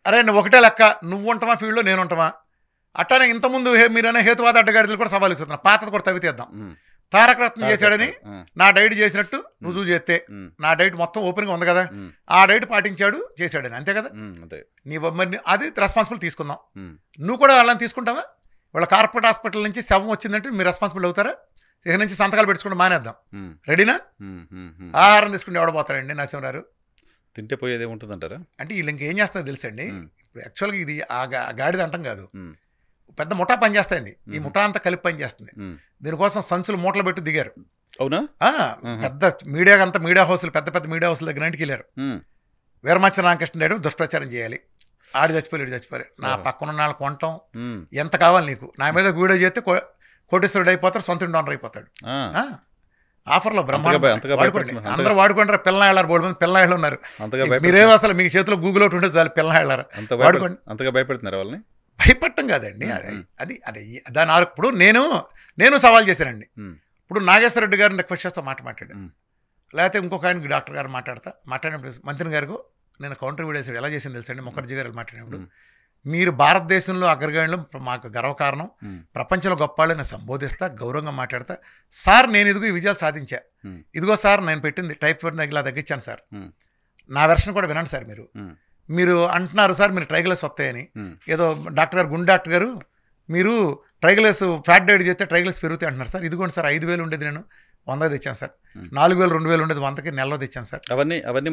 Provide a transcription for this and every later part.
అరే నువ్వు ఒకటే లెక్క, నువ్వు ఉంటావా ఫీల్డ్లో నేను ఉంటావా. అట్టానే ఇంతకుముందు మీరైనా హేతువాద అడ్డగాడిదలు కూడా సవాల్ ఇస్తున్నా, పాతది కూడా తవ్వితేద్దాం. తారకరత్న చేశాడని నా డైట్ చేసినట్టు రుజువు చేస్తే, నా డైట్ మొత్తం ఓపెన్గా ఉంది కదా, ఆ డైట్ పాటించాడు చేశాడని, అంతే కదా. నీ మరి అది రెస్పాన్సిబుల్ తీసుకుందాం. నువ్వు కూడా వాళ్ళని తీసుకుంటావా? వాళ్ళ కార్పొరేట్ హాస్పిటల్ నుంచి శవం వచ్చిందంటే మీరు రెస్పాన్సిబుల్ అవుతారా? ఇక నుంచి సంతకాలు పెట్టుకుంటే మానేద్దాం. రెడీనా? ఆహారం తీసుకుంటే ఎవడబోతారండి నరసింహరావు? తింటే పోయేది ఏముంటుందంటారా? అంటే వీళ్ళు ఇంకేం చేస్తుందో తెలుసండి. ఇప్పుడు యాక్చువల్గా ఇది ఆ గాడిద అంటాం కాదు, పెద్ద ముఠా పని చేస్తుంది. ఈ ముఠా అంతా కలిపి పని చేస్తుంది. దీనికోసం సంచులు మూటలు పెట్టి దిగారు. అవునా? పెద్ద మీడియా అంతా, మీడియా హౌస్లు, పెద్ద పెద్ద మీడియా హౌస్ల దగ్గర ఇంటికి వెళ్ళారు. వీరమచ్చ రామకృష్ణ నాయుడు దుష్ప్రచారం చేయాలి, ఆడు చచ్చిపోయి చచ్చిపోయి, నా పక్కన ఉన్న వాళ్ళకి కొనటం ఎంత కావాలి నీకు, నా మీద వీడియో చేస్తే కోటేశ్వరుడు అయిపోతాడు, సొంత డోనర్ అయిపోతాడు. ఆఫర్లో బ్రహ్మాండం వాడుకోండి, అందరూ వాడుకుంటారు. పిల్లలు వెళ్ళారు, బోర్డు మంది పిల్లలు ఉన్నారు. మీరేమో అసలు మీకు చేతిలో గూగుల్ ఒకటి ఉంటే చాలు, పిల్లలు వెళ్ళారు. వాడుకోండి. అంతగా భయపెడుతున్నారు వాళ్ళని? భయపడటం కాదండి, అది అది దాని ఇప్పుడు నేను సవాల్ చేశానండి. ఇప్పుడు నాగేశ్వర రెడ్డి గారిని రిక్వెస్ట్ చేస్తా మాట్లాడాడు, లేకపోతే ఇంకొక ఆయన డాక్టర్ గారు మాట్లాడినప్పుడు మంత్రి గారికి నేను కౌంటర్ వీడియో వేసాడు. ఎలా చేసింది తెలుసండి, ముఖర్జీ గారు మాట్లాడినప్పుడు, మీరు భారతదేశంలో అగ్రగాణులు మాకు గర్వకారణం, ప్రపంచంలో గొప్ప నేను సంబోధిస్తా, గౌరవంగా మాట్లాడతా సార్, నేను ఇదిగో ఈ విజయాలు సాధించా, ఇదిగో సార్ నేను పెట్టింది టైప్ ఇలా తగ్గించాను సార్, నా వెర్షన్ కూడా వినండి సార్. మీరు అంటున్నారు సార్ మీరు ట్రైగ్లెస్ వస్తాయని, ఏదో డాక్టర్ గారు గుండె డాక్టర్ గారు మీరు ట్రైగ్లెస్ ఫ్యాట్ డైట్ చేస్తే ట్రైగ్లెస్ పెరుగుతాయి అంటున్నారు సార్. ఇదిగోండి సార్ 5,000 ఉండేది నేను 100 తెచ్చాను సార్, 4,000 2,000 ఉండేది 100కి నెలలో తెచ్చాను సార్.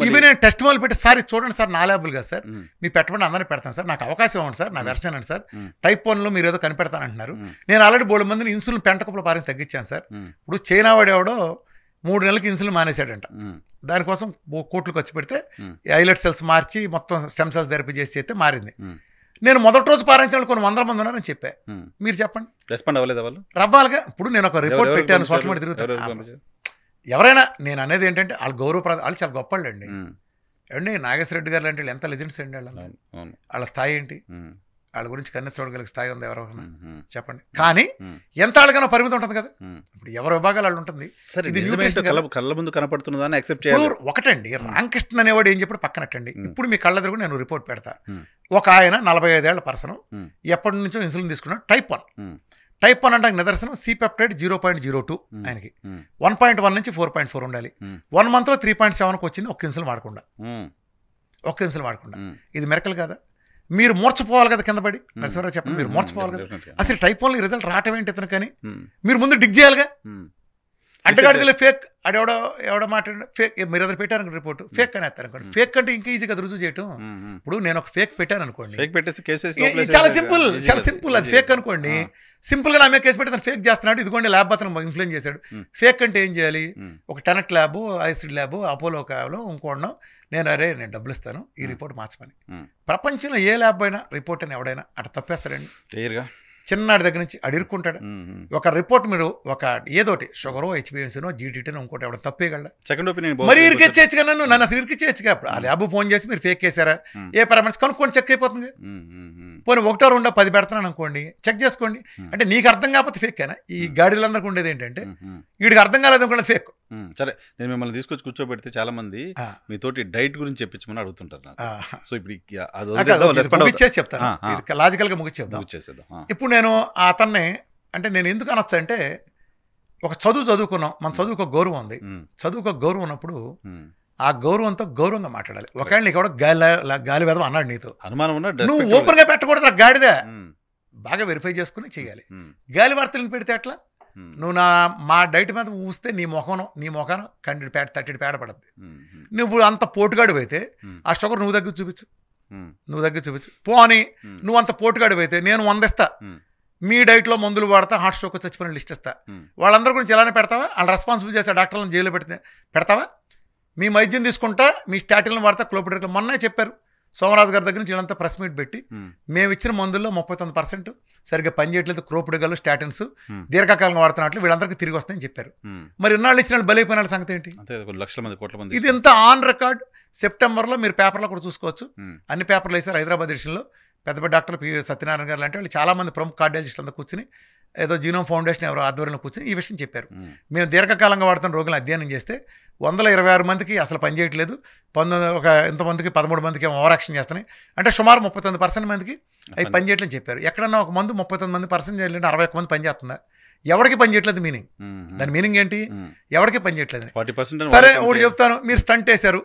ఇవి నేను టెస్ట్ మొదలు పెట్టి సార్ చూడండి సార్, నా ల్యాబులు కదా సార్, మీ పెట్టమని అందరినీ పెడతాను సార్, నాకు అవకాశం ఇవ్వండి సార్, నా వెర్షన్ అండి సార్, టైప్ 1లో మీరు ఏదో కనిపెడతానంటున్నారు. నేను ఆల్రెడీ 3 మందిని ఇన్సులిన్ పెంటకప్పుల పారిని తగ్గించాను సార్. ఇప్పుడు చైనా వాడు ఎవడో 3 నెలలకి ఇన్సులిన్ మానేశాడంట, దానికోసం కోట్లు ఖర్చు పెడితే ఐలెట్ సెల్స్ మార్చి మొత్తం స్టెమ్ సెల్స్ థెరపీ చేసి చేస్తే మారింది. నేను మొదటి రోజు పారించిన కొన్ని 100 మంది ఉన్నారని చెప్పా, మీరు చెప్పండి రెస్పాండ్ అవ్వలేదు వాళ్ళు? రవ్వాలిగా. ఇప్పుడు నేను ఒక రిపోర్ట్ పెట్టాను, సోషల్ మీడియా తిరుగుతాను. ఎవరైనా నేను అనేది ఏంటంటే వాళ్ళు వాళ్ళు చాలా గొప్పళ్ళు అండి. ఏమండి నాగేశ్వర రెడ్డి గారు లాంటి ఎంత లెజెండ్స్ అండి వాళ్ళ స్థాయి ఏంటి, వాళ్ళ గురించి కన్నా చూడగలిగే స్థాయి ఉంది ఎవరైనా చెప్పండి. కానీ ఎంత వాళ్ళకైనా పరిమితి ఉంటుంది కదా, ఇప్పుడు ఎవరి విభాగాలు వాళ్ళు ఉంటుంది. కళ్ళ ముందు కనపడుతున్నదాన్ని యాక్సెప్ట్ చేయాలి. ఒకటండి రామకృష్ణ అనేవాడు ఏం చెప్పాడు పక్కనట్టండి, ఇప్పుడు మీ కళ్ళ దగ్గర నేను రిపోర్ట్ పెడతా. ఒక ఆయన 45 ఏళ్ల పర్సన్, ఎప్పటి నుంచో ఇన్సులిన్ తీసుకున్నాడు, టైప్ 1 అంటే నిదర్శనం C-peptide 0.02, ఆయనకి 1.1 నుంచి 4.4 ఉండాలి. 1 monthలో 3.7కి వచ్చింది, ఒక్క ఇన్సులిన్ వాడకుండా. ఇది మెరకల్ కదా. మీరు మూర్చపోవాలి కదా కింద పడి, నరసింహరావు చెప్పండి, మీరు మూర్చపోవాలి కదా. అసలు టైప్ 1 రిజల్ట్ రావటం ఏంటి ఇతను, కానీ మీరు ముందు డిగ్ చేయాలిగా. అడ్డగాడిలో ఫేక్ అది ఎవడో మాట్లాడి ఫేక్, మీరు అతను పెట్టారు రిపోర్ట్ ఫేక్ అని వేస్తారు అనుకోండి. ఫేక్ అంటే ఇంకా ఈజీ కదా రుజువు చేయటం. ఇప్పుడు నేను ఒక ఫేక్ పెట్టాను అనుకోండి, చాలా సింపుల్ అది ఫేక్ అనుకోండి, సింపుల్గా నా మీద కేసు పెట్టి తను ఫేక్ చేస్తున్నాడు, ఇదిగోండి ల్యాబ్ అతను ఇన్ఫ్లుయెన్స్ చేశాడు. ఫేక్ అంటే ఏం చేయాలి, ఒక టెనెట్ ల్యాబ్, ఐసిడ్ ల్యాబ్, అపోలో క్యాబ్లో ఇంకోడో నేను డబ్బులు ఇస్తాను ఈ రిపోర్ట్ మార్చమని. ప్రపంచంలో ఏ ల్యాబ్ అయినా రిపోర్ట్ అని ఎవడైనా అట్లా తప్పేస్తారండి. చిన్నాడి దగ్గర నుంచి అడిరుక్కుంటాడు. ఒక రిపోర్ట్ మీరు ఒక ఏదోటి షుగరో హెచ్బిఎన్సీనో జీటీటీనో ఇంకోటి ఎవడ తప్పేయగలడా? సెకండ్ ఒపీనియన్ మరి ఇరికిచ్చేయచ్చుగా, నన్ను అసలు ఇరికిచ్చేయచ్చుగా. అప్పుడు ఆ ల్యాబ్ ఫోన్ చేసి మీరు ఫేక్ చేశారా, ఏ పారామీటర్స్ కనుక్కోండి, చెక్ అయిపోతుంది. పోనీ 1 2 10 పెడతాను అనుకోండి, చెక్ చేసుకోండి. అంటే నీకు అర్థం కాకపోతే ఫేక్ అయినా. ఈ గాడిలందరికీ ఉండేది ఏంటంటే వీడికి అర్థం కాలేదు అనుకోండి ఫేక్. సరే, నేను మిమ్మల్ని తీసుకొచ్చి కూర్చోబెడితే చాలా మంది మీతోటి డైట్ గురించి చెప్పించమని అడుగుతుంటారు. సో ఇప్పుడు చెప్తాను, లాజికల్ గా ముగిచ్చేద్దాం. ఇప్పుడు నేను అతన్ని అంటే నేను ఎందుకు అనొచ్చు అంటే, ఒక చదువుకున్నాం, మన చదువుకు గౌరవం ఉంది. చదువుకు గౌరవం ఉన్నప్పుడు ఆ గౌరవంతో గౌరవంగా మాట్లాడాలి. ఒకవేళ నీకు ఎవడో గాలి వేదం అన్నాడు నీతో, నువ్వు ఓపెన్ గా పెట్టకూడదు. నాకు గాడిదే బాగా వెరిఫై చేసుకుని చేయాలి. గాలి వార్తలను పెడితే ఎట్లా? నువ్వు మా డైట్ మీద ఊస్తే నీ మొఖాన 30 పేడ పడద్ది. నువ్వు అంత పోటుగాడు అయితే ఆ షుగర్ నువ్వు దగ్గర చూపించు. పోనీ నువ్వు అంత పోటుగాడు అయితే నేను 100 ఇస్తా, మీ డైట్లో మందులు వాడతా, హార్ట్ స్ట్రోక్ చచ్చిపోయిన లిస్ట్ ఇస్తా. వాళ్ళందరి గురించి ఎలానే పెడతావా? వాళ్ళు రెస్పాన్సిబుల్ చేసే డాక్టర్లను జైల్లో పెడతావా? మీ వైద్యం తీసుకుంటా, మీ స్టాటిన్లను వాడతా, క్లోపిడోగ్రామ్ మొన్నే చెప్పారు సోమరాజు గారి దగ్గర నుంచి వీళ్ళంతా ప్రెస్ మీట్ పెట్టి, మేము ఇచ్చిన మందుల్లో 39% సరిగ్గా పనిచేయట్లేదు, క్రోపిడోగాలు, స్టాటిన్స్ దీర్ఘకాలంగా వాడుతున్నట్లు వీళ్ళందరికీ తిరిగి వస్తాయని చెప్పారు. మరి ఇన్నాళ్ళు ఇచ్చిన వాళ్ళు బలైపోయిన సంగతి ఏంటి? ఇది ఇంత ఆన్ రికార్డ్. సెప్టెంబర్లో మీరు పేపర్లో కూడా చూసుకోవచ్చు, అన్ని పేపర్లు వేసారు. హైదరాబాద్ ఎడిషన్లో పెద్ద పెద్ద డాక్టర్లు పి సత్యనారాయణ గారు లాంటి వాళ్ళు చాలామంది ప్రముఖ కార్డియాలజిస్టులు అంతా కూర్చుని, ఏదో జీనోమ్ ఫౌండేషన్ ఎవరో ఆధ్వర్యంలో కూర్చొని ఈ విషయం చెప్పారు. మేము దీర్ఘకాలంగా వాడుతున్న రోగులను అధ్యయనం చేస్తే 126 మందికి అసలు పని చేయట్లేదు, ఇంతమందికి 13 మందికి ఏమో ఓవర్ యాక్షన్ చేస్తున్నాయి, అంటే సుమారు 39% మందికి అవి పని చేయట్లేదని చెప్పారు. ఎక్కడన్నా ఒక మందు 39% చేయాలంటే 61 మంది పని చేస్తుందా? ఎవరికి పని చేయట్లేదు మీనింగ్. దాని మీనింగ్ ఏంటి? ఎవరికి పని చేయట్లేదు. సరే ఒకటి చెప్తాను, మీరు స్టంట్ వేశారు,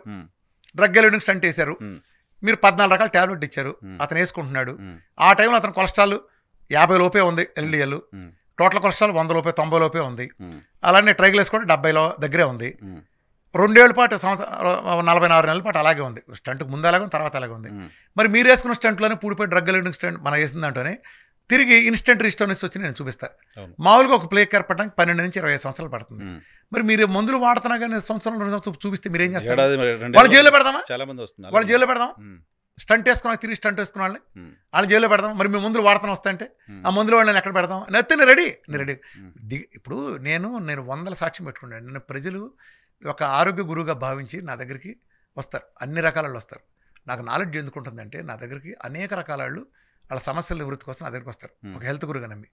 డ్రగ్ ఎలివిడింగ్ స్టంట్ వేశారు, మీరు 14 రకాల ట్యాబ్లెట్ ఇచ్చారు, అతను వేసుకుంటున్నాడు. ఆ టైంలో అతను కొలెస్ట్రాల్ 50 లోపే ఉంది, ఎల్డిఎల్ టోటల్ కొలెస్ట్రాల్ 100 లోపే 90 లోపే ఉంది. అలానే ట్రైగ్లైస్ కూడా 70 దగ్గరే ఉంది. 2 ఏళ్ల పాటు 46 నెలల పాటు అలాగే ఉంది. స్టంట్కి ముందు అలాగే ఉంది, తర్వాత అలాగే ఉంది. మరి మీరు వేసుకున్న స్టంట్లోనే పూడిపోయి డ్రగ్ ఎలివిడింగ్ స్టంట్ మనం వేసిన దాంట్లోనే తిరిగి ఇన్స్టెంట్ రిస్టోనెస్ వచ్చి నేను చూపిస్తాను. మామూలుగా ఒక ప్లేక్ ఏర్పడడానికి 12 నుంచి 20 సంవత్సరాలు పడుతుంది. మరి మీరు మందులు వాడుతున్నా కానీ సంవత్సరం 2 సంవత్సరాలు చూపిస్తే మీరేం చేస్తారు? వాళ్ళు జైల్లో పెడదామా? వాళ్ళు జైల్లో పెడదాం. స్టంట్ వేసుకున్నా తిరిగి స్టంట్ వేసుకున్న వాళ్ళని జైల్లో పెడదాం. మరి మీ మందులు వాడుతున్నా వస్తాయంటే ఆ మందులు వాళ్ళని ఎక్కడ పెడదాం? నచ్చితే నేను రెడీ. ఇప్పుడు నేను వందల సాక్ష్యం పెట్టుకున్నాను. నేను ప్రజలు ఒక ఆరోగ్య గురువుగా భావించి నా దగ్గరికి వస్తారు, అన్ని రకాల వాళ్ళు వస్తారు. నాకు నాలెడ్జ్ ఎందుకుంటుందంటే నా దగ్గరికి అనేక రకాల వాళ్ళు వాళ్ళ సమస్యల నివృత్తి కోసం నా దగ్గరికి వస్తారు, ఒక హెల్త్ గురువుగా నమ్మి.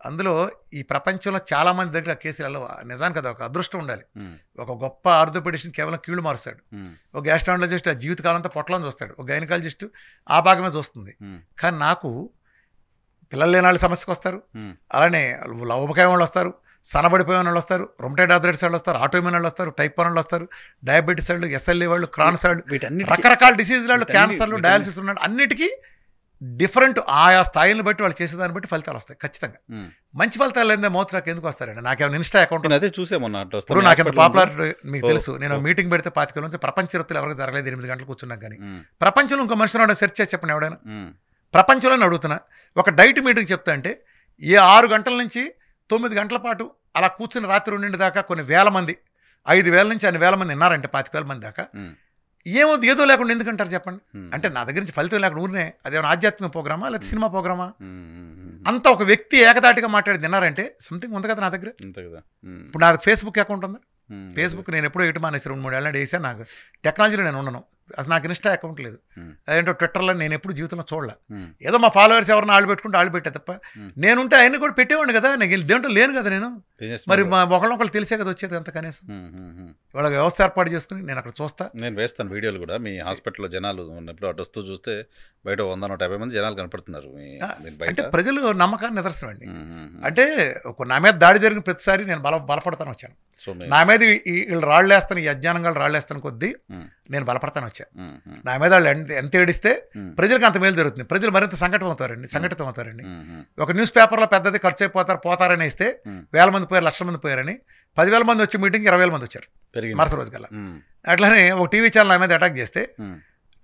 అందులో ఈ ప్రపంచంలో చాలా మంది దగ్గర కేసులలో నిజానికి అది ఒక అదృష్టం ఉండాలి. ఒక గొప్ప ఆర్థోపెడిషన్ కేవలం కీళ్ళు మారుస్తాడు, ఒక గ్యాస్ట్రాంటాలజిస్ట్ ఆ జీవితకాలంతో పొట్టలను చూస్తాడు, ఒక గైనకాలజిస్ట్ ఆ భాగమే చూస్తుంది. కానీ నాకు పిల్లలు లేని వాళ్ళు సమస్యకు వస్తారు, అలానే లవబకాయ వాళ్ళు వస్తారు, సనబడిపోయిన వాళ్ళు వస్తారు, రొమటైడ్ ఆర్థరైటిస్ వాళ్ళు వస్తారు, ఆటోఇమ్యూన్ వాళ్ళు వస్తారు, టైప్ 1 వాళ్ళు వస్తారు, డయాబెటీస్ వాళ్ళు, ఎస్ఎల్ఏ వాళ్ళు, క్రాన్స్ వాళ్ళు, రకరకాల డిసీజ్ వాళ్ళు, క్యాన్సర్లు, డయాలసిస్ ఉన్నాడు. అన్నిటికీ డిఫరెంట్ ఆయా స్థాయిని బట్టి వాళ్ళు చేసేదాన్ని బట్టి ఫలితాలు వస్తాయి ఖచ్చితంగా. మంచి ఫలితాలు లేదా మౌత్రాకి ఎందుకు వస్తారండి? నాకేమైనా ఇన్స్టా అకౌంట్ అదే చూసేమన్నా ఇప్పుడు నాకు ఎంత పాపులారిటీ మీకు తెలుసు. నేను మీటింగ్ పెడితే 25 నుంచి ప్రపంచ చరిత్రలు ఎవరికి జరగలేదు 8 గంటలు కూర్చున్నాం. కానీ ప్రపంచంలో ఇంకో మనిషి ఉన్నాడు సెర్చ్ చేసి చెప్పండి ఎవడైనా. ప్రపంచంలోనే అడుగుతున్నా, ఒక డైట్ మీటింగ్ చెప్తా అంటే 6 గంటల నుంచి 9 గంటల పాటు అలా కూర్చుని రాత్రి 2 దాకా కొన్ని వేల మంది, 5,000 నుంచి అన్ని వేల మంది విన్నారంటే 25,000 మంది దాకా. ఏమవుతుంది? ఏదో లేకుండా ఎందుకంటారు చెప్పండి? అంటే నా దగ్గర నుంచి ఫలితం లేకుండా ఊరినే అదేమైనా ఆధ్యాత్మిక ప్రోగ్రామా లేదా సినిమా ప్రోగ్రామా? అంత ఒక వ్యక్తి ఏకదాటిగా మాట్లాడి తిన్నారంటే సంథింగ్ ఉంది కదా నా దగ్గర. ఇప్పుడు నాకు ఫేస్బుక్ అకౌంట్ ఉందా? ఫేస్బుక్ నేను ఎప్పుడో ఎటు మానేసి 2-3 ఏళ్ళ వేసాను. నాకు టెక్నాలజీలో నేను ఉండను, అసలు నాకు ఇన్స్టా అకౌంట్ లేదు. అదేంటో ట్విట్టర్లో నేను ఎప్పుడు జీవితంలో చూడలే. ఏదో మా ఫాలోవర్స్ ఎవరిని ఆళ్ళు పెట్టుకుంటే ఆళ్ళు పెట్టే తప్ప నేనుంటే ఆయన్ని కూడా పెట్టేవాడిని కదా. నాకు దేంట్లో లేను కదా నేను. మరి మా ఒకళ్ళొకళ్ళు తెలిసే కదా వచ్చేది అంత. కనీసం వాళ్ళ వ్యవస్థ ఏర్పాటు చేసుకుని నేను అక్కడ చూస్తా. నేను వేస్తాను వీడియోలు కూడా. మీ హాస్పిటల్లో జనాలు ఉన్నప్పుడు అటు వస్తూ చూస్తే బయట 100-150 మంది జనాలు కనపడుతున్నారు. అంటే ప్రజలు నమ్మకాన్ని నిదర్శనం అండి. అంటే నా మీద దాడి జరిగిన ప్రతిసారి నేను బలపడతాను వచ్చాను. నా మీద వీళ్ళు రాళ్ళేస్తాను, ఈ అజ్ఞానంగా రాళ్ళేస్తాను కొద్దీ నేను బలపడతాను వచ్చాను. నా మీద వాళ్ళు ఎంత ఏడిస్తే ప్రజలకు అంత మేలు జరుగుతుంది. ప్రజలు మరింత సంఘటితం అవుతారండి. ఒక న్యూస్ పేపర్లో పెద్దది ఖర్చు అయిపోతారని ఇస్తే 1,000 మంది పోయారు, 1,00,000 మంది పోయారని 10,000 మంది వచ్చి మీటింగ్ 20,000 మంది వచ్చారు మరుసటి రోజు కల్లా. అట్లానే ఒక టీవీ ఛానల్ నా మీద అటాక్ చేస్తే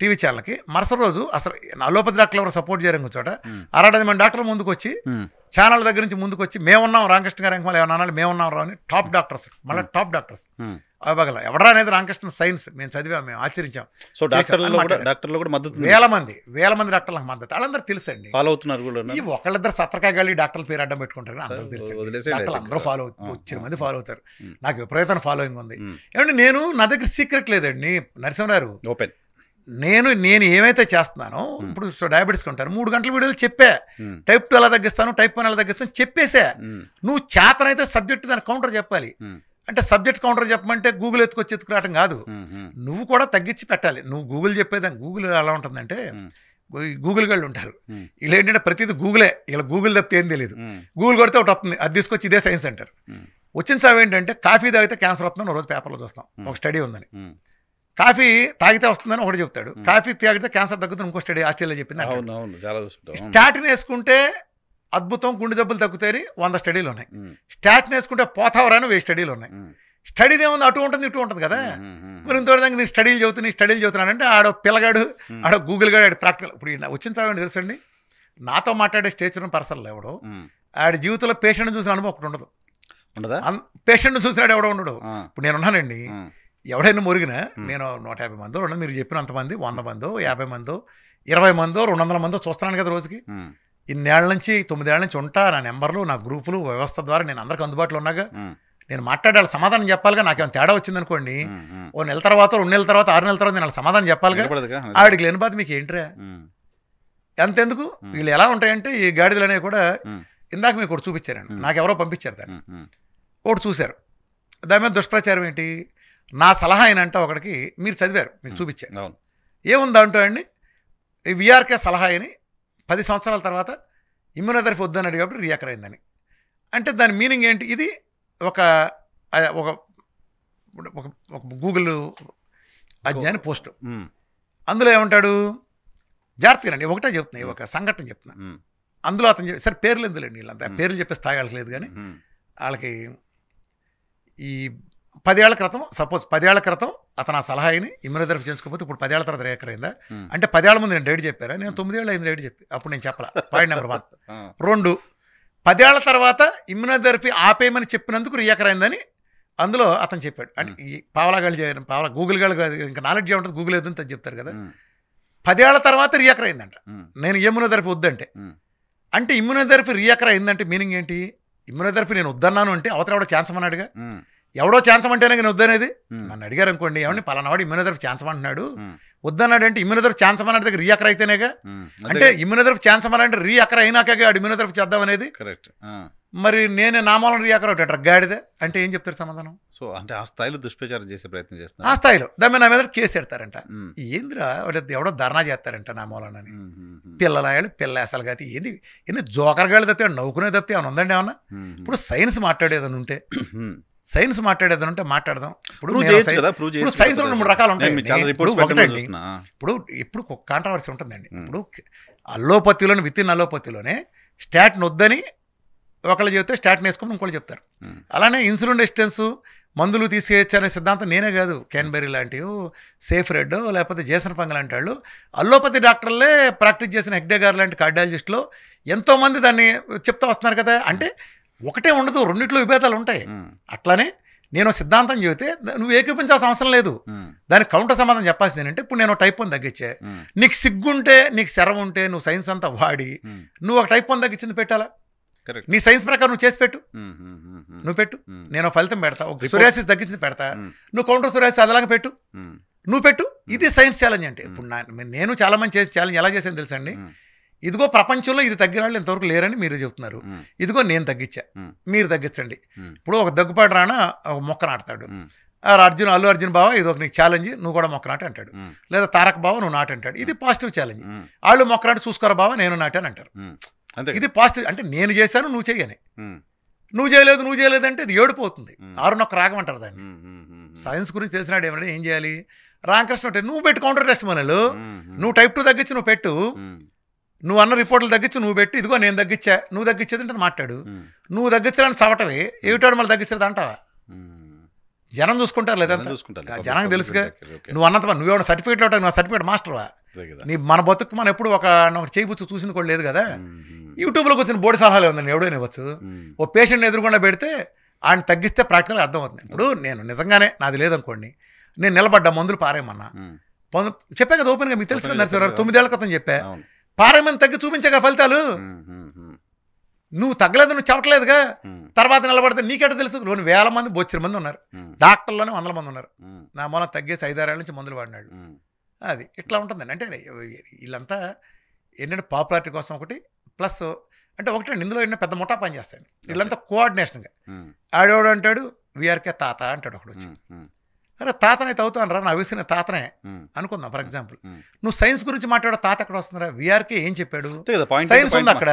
టీవీ ఛానల్కి మరుసటి రోజు అసలు అలోపతి డాక్టర్లు ఎవరు సపోర్ట్ చేయడం చోట 60 మంది డాక్టర్లు ముందుకు వచ్చి ఛానల్ దగ్గర నుంచి ముందుకు వచ్చి మేమున్నాం రామకృష్ణ గారు ఎంకమాలి ఏమన్నా మేమున్నాం రావు అని టాప్ డాక్టర్స్, మళ్ళీ టాప్ డాక్టర్స్ అవగల ఎవడా అనేది రామకృష్ణ సైన్స్ మేము చదివాం, మేము ఆచరించాం. సో డాక్టర్లు కూడా మద్దతు, వేల మంది డాక్టర్లకు మద్దతు. వాళ్ళందరూ తెలుసండి, ఫాలో అవుతున్నారు. ఈ ఒకళ్ళిద్దరు సత్రకాయలు డాక్టర్ల పేరు అడ్డం పెట్టుకుంటారు, అందరూ తెలుసు. డాక్టర్లు అందరూ ఫాలో వచ్చిన మంది ఫాలో అవుతారు. నాకు విపరీతమైన ఫాలోయింగ్ ఉంది. ఏమంటే నేను నా దగ్గర సీక్రెట్ లేదండి నరసింహరావు. ఓపెన్ నేను ఏమైతే చేస్తున్నానో ఇప్పుడు డయాబెటీస్ ఉంటారు 3 గంటల వీడియోలు చెప్పా. టైప్ 2 ఎలా తగ్గిస్తాను, టైప్ 1 ఎలా తగ్గిస్తాను చెప్పేసా. నువ్వు చేతనైతే సబ్జెక్ట్ దాని కౌంటర్ చెప్పాలి. అంటే సబ్జెక్ట్ కౌంటర్ చెప్పమంటే గూగుల్ ఎత్తుకురావటం కాదు, నువ్వు కూడా తగ్గించి పెట్టాలి. నువ్వు గూగుల్ చెప్పేదాన్ని గూగుల్ ఎలా ఉంటుందంటే గూగుల్ వాళ్ళు ఉంటారు, వీళ్ళు ఏంటంటే ప్రతిదీ గూగులే, ఇలా గూగుల్ తప్పితే ఏం తెలియదు. గూగుల్ కొడితే ఒకటి వస్తుంది, అది తీసుకొచ్చి ఇదే సైన్స్ అంటారు. వచ్చిన సాగు ఏంటంటే కాఫీ తాగితే క్యాన్సర్ వస్తుందని రోజు పేపర్లో చూస్తాం, ఒక స్టడీ ఉందని. కాఫీ తాగితే వస్తుందని ఒకటి చెప్తాడు, కాఫీ తాగితే క్యాన్సర్ తగ్గుతుంది ఇంకో స్టడీ ఆస్ట్రేలియా చెప్పింది. స్టాటిన్ వేసుకుంటే అద్భుతం, గుండె జబ్బులు తగ్గుతాయి 100 స్టడీలు ఉన్నాయి. స్టాటిన్ వేసుకుంటే పోతావరాని 1000 స్టడీలు ఉన్నాయి. స్టడీది ఏముంది, అటు ఉంటుంది ఇటు ఉంటుంది కదా. మరి ఇంతవరకు దానికి నేను స్టడీలు చదువుతున్నానంటే ఆడ పిల్లగాడు, ఆడ గూగుల్ గాడు, ఆడ ప్రాక్టికల్. ఇప్పుడు వచ్చిన సాగండి తెలుసండి, నాతో మాట్లాడే స్టేచర్ పర్సన్లు ఎవడో ఆడ జీవితంలో పేషెంట్ చూసిన అనుభవం ఒకటి ఉండదు. పేషెంట్ చూసినాడు ఎవడో ఉండడు. ఇప్పుడు నేను ఉన్నానండి, ఎవడైనా మురిగినా నేను 150 మందో ఉండదు, మీరు చెప్పినంతమంది 100 మందో 50 మందో 20 మందో 200 మందో చూస్తున్నాను కదా రోజుకి. ఇన్నేళ్ల నుంచి 9 ఏళ్ల నుంచి ఉంటా, నా నెంబర్లు, నా గ్రూపులు, వ్యవస్థ ద్వారా నేను అందరికి అందుబాటులో ఉన్నాగా. నేను మాట్లాడాలి, సమాధానం చెప్పాలిగా. నాకేమైనా తేడా వచ్చిందనుకోండి, 1 నెల తర్వాత 2 నెలల తర్వాత 6 నెలల తర్వాత నేను సమాధానం చెప్పాలిగా. ఆవిడికి లేని బాధ మీకు ఏంట్రా, అంతెందుకు. వీళ్ళు ఎలా ఉంటాయంటే ఈ గాడిదలు అనేవి కూడా ఇందాక మీకు ఒకటి చూపించారండి, నాకు ఎవరో పంపించారు దాన్ని, ఒకటి చూశారు. దాని మీద దుష్ప్రచారం ఏంటి, నా సలహా అయినంట ఒకడికి మీరు చదివారు, మీకు చూపించారు. అవును. ఏముందంటో అండి, ఈ విఆర్కే సలహా అని 10 సంవత్సరాల తర్వాత ఇమ్యూనోథెరపీ వద్దని అడిగేప్పుడు రియాకర్ అయిందని. అంటే దాని మీనింగ్ ఏంటి? ఇది ఒక ఒక ఒక గూగుల్ అజ్ఞాని పోస్ట్. అందులో ఏమంటాడు, జాగ్రత్తగానండి, ఒకటే చెప్తున్నాయి, ఒక సంఘటన చెప్తున్నా. అందులో అతను సరే పేర్లు ఎందులేండి, వీళ్ళంతా పేర్లు చెప్పే స్థాయి వాళ్ళకి లేదు. కానీ వాళ్ళకి ఈ 10 ఏళ్ల క్రితం, సపోజ్ 10 ఏళ్ల క్రితం అతను ఆ సలహా అయిని ఇమ్యూనోథెరపీ చేసుకోకపోతే ఇప్పుడు 10 ఏళ్ల తర్వాత రియాకర్ అయిందా అంటే 10 ఏళ్ల ముందు నేను డేట్ చెప్పారా? నేను 9 ఏళ్ళు అయింది డేట్ చెప్పి, అప్పుడు నేను చెప్పాల. Point number 1. 2, 10 ఏళ్ల తర్వాత ఇమ్యూనోథెరపీ ఆపేయమని చెప్పినందుకు రియాకర్ అయిందని అందులో అతను చెప్పాడు. అంటే ఈ పావలాగాళ్ళు చేయడం, గూగుల్ గాళ్ళు ఇంకా నాలెడ్జ్ ఏముంటుంది, గూగుల్ ఏదంతా చెప్తారు కదా. 10 ఏళ్ల తర్వాత రియాకర్ అయిందంట నేను ఇమ్యూనోథెరపీ వద్దంటే. అంటే ఇమ్యూనోథెరపీ రియాకర్ అయిందంటే మీనింగ్ ఏంటి? ఇమ్యూనోథెరపీ నేను వద్దన్నాను అంటే అవతల ఎవడో ఛాన్స్ అన్నాడుగా. ఎవడో ఛాన్స్ అంటేనే నేను వద్దనేది. నన్ను అడిగారు అనుకోండి, ఏమండి పలానావాడు ఇమ్యూనోథెరపీ ఛాన్స్ అంటున్నాడు, వద్దన్నాడు అంటే ఇమ్యూనోథెరపీ ఛాన్స్ అన్నాడు దగ్గర రియాకర్ అయితేనేగా. అంటే ఇమ్యూనోథెరపీ ఛాన్స్ అన్నాడంటే రియాకర్ అయినాక ఇమ్యూనోథెరపీ చేద్దాం అనేది. కరెక్ట్. మరి నేను నామాలను రియాకర్ అవుతాడు గాడిదే అంటే ఏం చెప్తారు సమాధానం? సో అంటే ఆ స్థాయిలో దుష్ప్రచారం చేసే ప్రయత్నం చేస్తున్నారు. ఆ స్థాయిలో దాని మీద నా మీద కేసు పెడతారంట. ఏందిరా ఎవడో ధర్నా చేస్తారంట నా మూలనని. పిల్లలాయాలు పిల్లేసాలు కాదు, ఏంది ఎన్ని జోకరగాళ్ళు తప్పితే నవ్వుకునే తప్పితే ఏమైనా ఉందండి ఏమన్నా? ఇప్పుడు సైన్స్ మాట్లాడేదని ఉంటే మాట్లాడదాం. ఇప్పుడు సైన్స్ లో 3 రకాలు ఉంటాయి. ఇప్పుడు ఎప్పుడు కాంట్రవర్సీ ఉంటుందండి. ఇప్పుడు అల్లోపతిలోనే విత్ ఇన్ అల్లోపతిలోనే స్టాట్ని వద్దని ఒకళ్ళు చెప్తే స్టాట్ని వేసుకోమని ఇంకోళ్ళు చెప్తారు. అలానే ఇన్సులిన్ రెసిస్టెన్స్ మందులు తీసుకెచ్చు అనే సిద్ధాంతం నేనే కాదు, క్యాన్బెరీ లాంటివి, సేఫ్ రెడ్, లేకపోతే జేసన్ పంగ్ లాంటి వాళ్ళు, అల్లోపతి డాక్టర్లే ప్రాక్టీస్ చేసిన హెగ్డే గారు లాంటి కార్డియాలజిస్టులు ఎంతోమంది దాన్ని చెప్తా వస్తున్నారు కదా. అంటే ఒకటే ఉండదు, రెండిట్లో విభేదాలు ఉంటాయి. అట్లానే నేను సిద్ధాంతం చెబితే నువ్వు ఏకీపించాల్సిన అవసరం లేదు, దానికి కౌంటర్ సమాధానం చెప్పాల్సింది ఏంటంటే, ఇప్పుడు నేను టైప్ 1 తగ్గించే, నీకు సిగ్గుంటే, నీకు శరం ఉంటే, నువ్వు సైన్స్ అంతా వాడి నువ్వు ఒక టైప్ 1 తగ్గించింది పెట్టాలా? నీ సైన్స్ ప్రకారం నువ్వు చేసి పెట్టు, నువ్వు పెట్టు, నేను ఫలితం పెడతా. ఒక సోరియాసిస్ తగ్గించింది పెడతా, నువ్వు కౌంటర్ సోరియాసిస్ అదలాగా పెట్టు, నువ్వు పెట్టు. ఇది సైన్స్ ఛాలెంజ్ అంటే. ఇప్పుడు నేను చాలా మంది చేసి ఛాలెంజ్ ఎలా చేసాను తెలుసండి. ఇదిగో ప్రపంచంలో ఇది తగ్గిన వాళ్ళు ఇంతవరకు లేరని మీరు చెప్తున్నారు, ఇదిగో నేను తగ్గించా, మీరు తగ్గించండి. ఇప్పుడు ఒక దగ్గుపాటి రానా ఒక మొక్క నాటుతాడు, అల్లు అర్జున్ బావ ఇది ఒక నీకు ఛాలెంజ్, నువ్వు కూడా మొక్క నాటి అంటాడు. లేదా తారక్ బావ నువ్వు నాటి అంటాడు, ఇది పాజిటివ్ ఛాలెంజ్. వాళ్ళు మొక్క నాటి చూసుకోరా బావ నేను నాటాను అంటారు, ఇది పాజిటివ్. అంటే నేను చేశాను నువ్వు చెయ్యని, నువ్వు చేయలేదు అంటే ఇది ఏడిపోతుంది. 6 రాగం అంటారు దాన్ని. సైన్స్ గురించి తెలిసినాడు ఏమన్నా ఏం చేయాలి? రామకృష్ణ అంటే నువ్వు పెట్టు కౌంటర్ టెస్ట్ మనలు, నువ్వు టైప్ 2 తగ్గించి నువ్వు పెట్టు, నువ్వు అన్న రిపోర్ట్లు తగ్గించి నువ్వు పెట్టి, ఇదిగో నేను తగ్గించా, నువ్వు తగ్గించేది అంటే మాట్లాడు. నువ్వు తగ్గించడానికి చవటవి ఏమిటాడు మళ్ళీ తగ్గించేది అంటావా? జనం చూసుకుంటారు లేదంతా, జనానికి తెలుసుగా. నువ్వు అన్నంత నువ్వేమన్నా సర్టిఫికేట్ ఉంటావు, నువ్వు సర్టిఫికేట్ మాస్టర్వా? నీ మన బతుకు మనం ఎప్పుడు ఒక చేయిపుచ్చు చూసింది కూడా లేదు కదా. యూట్యూబ్లోకి వచ్చిన బోర్డు సలహాలు ఉందండి, ఎవడైనా ఇవ్వచ్చు. ఓ పేషెంట్ని ఎదురుకుండా పెడితే ఆయన తగ్గిస్తే ప్రాక్టికల్గా అర్థమవుతుంది. ఇప్పుడు నేను నిజంగానే నాది లేదనుకోండి, నేను నిలబడ్డా మందులు పారేయమన్నా చెప్పా కదా ఓపెన్గా, మీకు తెలుసు కదా నరసింహారావు, 9 ఏళ్ల క్రితం చెప్పా, పారేయమని తగ్గి చూపించాక ఫలితాలు. నువ్వు తగ్గలేదు, నువ్వు చెప్పట్లేదుగా, తర్వాత నిలబడితే నీకెట తెలుసు? లోని 1000 మంది బొచ్చిన మంది ఉన్నారు, డాక్టర్లోనే 100 మంది ఉన్నారు. నా మూలం తగ్గేసి 5-6 ఏళ్ళ నుంచి మందులు వాడినాడు. అది ఇట్లా ఉంటుందండి. అంటే వీళ్ళంతా ఏంటంటే పాపులారిటీ కోసం ఒకటి, ప్లస్ అంటే ఒకటండి ఇందులో ఏంటంటే పెద్ద ముఠా పని చేస్తాను. వీళ్ళంతా కోఆర్డినేషన్గా. ఆడేవాడు అంటాడు వీఆర్కే తాత అంటాడు ఒకడు వచ్చి, అరే తాతనైతే అవుతాను రా, నా విసిన తాతనే అనుకుందాం. ఫర్ ఎగ్జాంపుల్ నువ్వు సైన్స్ గురించి మాట్లాడే తాత ఎక్కడ వస్తుందిరా? వీఆర్కే ఏం చెప్పాడు? సైన్స్ ఉంది అక్కడ.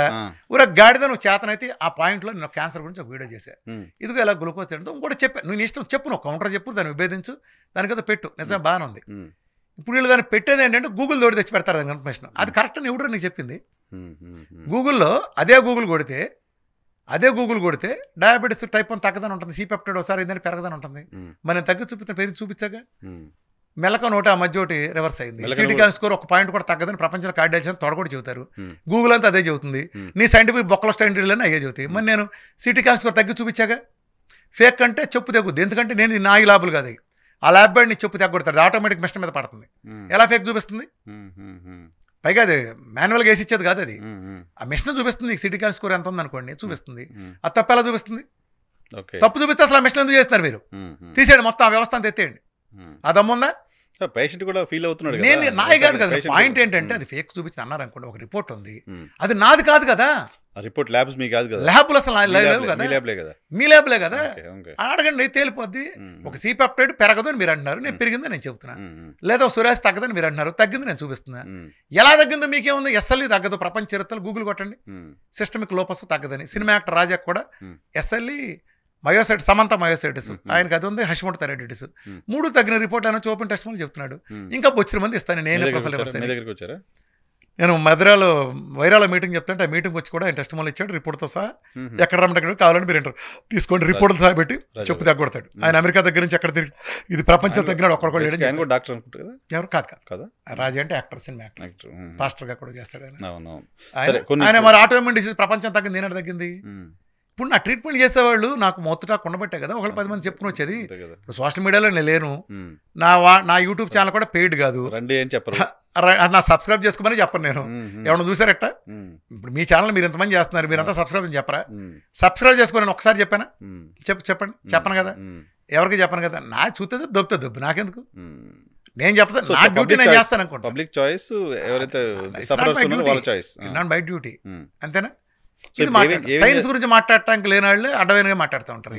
ఊర గాడిద నువ్వు చేతనైతే ఆ పాయింట్లో నేను క్యాన్సర్ గురించి ఒక వీడియో చేశా, ఇదిగో ఎలా గ్లూకోజ్ తింటూ ఇంకోటి చెప్పా, నువ్వు ఇష్టం చెప్పు, నువ్వు కౌంటర్ చెప్పు, దాన్ని విభేదించు, దానికైతే పెట్టు, నిజంగా బాగానే ఉంది. ఇప్పుడు వీళ్ళు దాన్ని పెట్టేది ఏంటంటే గూగుల్ తోటి తెచ్చి పెడతారు దాని ఇన్ఫర్మేషన్. అది కరెక్ట్ అని ఎవడో నీకు చెప్పింది? గూగుల్లో అదే గూగుల్ కొడితే డయాబెటీస్ టైప్ 1 తగ్గదని ఉంటుంది, సీపెప్టైడ్ ఒకసారి ఏంటంటే పెరగదని ఉంటుంది. మరి నేను తగ్గి చూపించాగా మెలక నోటి ఆ మధ్య ఒకటి రివర్స్ అయింది. సిటీ క్యాన్ స్కోర్ 1 పాయింట్ కూడా తగ్గదని ప్రపంచంలో కార్డియాలజిస్ట్ తొడగొట్టి చెబుతారు. గూగుల్ అంతా అదే చెబుతుంది, నీ సైంటిఫిక్ బొక్కల స్టాండర్డ్లని అయ్యే చెబుతాయి. మరి నేను సిటీ క్యాన్ స్కోర్ తగ్గి చూపించాగా. ఫేక్ అంటే చెప్పు తెగుద్ది, ఎందుకంటే నేను నా ఈ లాభులు కాదు, ఆ ల్యాబ్ బయట నీ చెప్పు తగ్గొడతాడు, ఆటోమేటిక్ మిషన్ మీద పడుతుంది. ఎలా ఫేక్ చూపిస్తుంది? పైగా అది మాన్యువల్గా వేసి ఇచ్చేది కాదు, అది ఆ మిషన్ చూపిస్తుంది. సిటీ క్యాన్ స్కోర్ ఎంత ఉంది అనుకోండి చూపిస్తుంది. అది తప్పు ఎలా చూపిస్తుంది? తప్పు చూపిస్తే అసలు ఆ మిషన్ ఎందుకు చేస్తున్నారు మీరు? తీసేయండి మొత్తం ఆ వ్యవస్థ అంతా ఎత్తేయండి. ఆ దమ్ముందా? పేషెంట్ కూడా ఫీల్ అవుతున్నాడు నేను కదా. నాది కాదు కదా, Patient పాయింట్ కూడా. ఏంటంటే అది ఫేక్ చూపించి అన్నారు అనుకోండి, ఒక రిపోర్ట్ ఉంది, అది నాది కాదు కదా, ఆ రిపోర్ట్ ల్యాబ్స్ మీ కాదు కదా, ల్యాబ్లు అసలు మీ లేవు ల్యాబ్లే- కదా, మీ ల్యాబ్లే కదా. మీ ల్యాబ్లే కదా, ఓకే, ఓకే. అడగండి తేలిపోద్ది. ఒక సీపెప్టైడ్ పెరగదు అని మీరు అంటున్నారు, నేను పెరిగిందని నేను చెప్తున్నా. లేదా ఒక సురేష్ తగ్గదని మీరు అంటున్నారు, తగ్గింది నేను చూపిస్తున్నా. ఎలా తగ్గిందో మీకేముంది, ఎస్ఎల్ఈ తగ్గదు, ప్రపంచ చరిత్రలు గూగుల్ కొట్టండి, సిస్టమిక్ లోపస్ తగ్గదని. సినిమా యాక్టర్ రాజాకు కూడా ఎస్ఎల్ఈ మయోసైట్, సమంత మయోసైటిస్, ఆయనకి అది ఉంది, హషిమోటో థైరాయిడిటిస్, 3 తగ్గిన రిపోర్ట్ ఆయన ఓపెన్ టెస్ట్ వల్ల చెప్తున్నాడు. ఇంకా బొచ్చిన మంది ఇస్తాను మీ నేను దగ్గరికి వచ్చారా? నేను మధురాలో వైరాలో మీటింగ్ చెప్తుంటే ఆ మీటింగ్ వచ్చి కూడా ఆయన టెస్ట్ మళ్ళీ ఇచ్చాడు, రిపోర్ట్తో సహా. ఎక్కడ రమ్మంటే కావాలని మీరు తీసుకోండి, రిపోర్ట్తో సహా పెట్టి చెప్పు తగ్గొడతాడు. ఆయన అమెరికా దగ్గర నుంచి ఎక్కడ తిరిగి ఇది ప్రపంచం తగ్గినాడు, ఒక్కడికి ఆయన కూడా డాక్టర్ అనుకుంటా కదా. ఎవరు కాదు కదా, రాజా అంటే యాక్టర్, సినిమా యాక్టర్, యాక్టర్. పాస్టర్గా కూడా చేస్తాడు ఆయన. అవునవును. ఆయన మరి ఆటోఇమ్యూన్ డిసీజ్ ప్రపంచం తగ్గింది, ఏనాడు తగ్గింది? ఇప్పుడు నా ట్రీట్మెంట్ చేసేవాళ్ళు నాకు మొత్తటా ఉండబట్టే కదా ఒకళ్ళు 10 మంది చెప్పుకుని వచ్చేది. ఇప్పుడు సోషల్ మీడియాలో నేను లేను, నా యూట్యూబ్ ఛానల్ కూడా పెయిడ్ కాదు, రండి ఏం చెప్పరు, నా సబ్స్క్రైబ్ చేసుకోమని చెప్పను నేను. ఎవరైనా చూసారట? ఇప్పుడు మీ ఛానల్ మీరు ఎంతమంది చేస్తున్నారు, మీరంతా సబ్స్క్రైబ్ అని చెప్పరా? సబ్స్క్రైబ్ చేసుకోని ఒకసారి చెప్పానా? చెప్పండి, చెప్పను కదా, ఎవరికి చెప్పను కదా. నా చూస్తే దొబ్బుతుంది, దొబ్బు నాకెందుకు, నేను చెప్తాను, నా డ్యూటీ నేను చేస్తాను అనుకుంటా. పబ్లిక్ చాయిస్, ఎవరైతే వాళ్ళ చాయిస్, నాట్ బై డ్యూటీ, అంతేనా? ఇది సైన్స్ గురించి మాట్లాడటానికి లేని వాళ్ళు అడ్డమైనగా మాట్లాడుతూ ఉంటారు.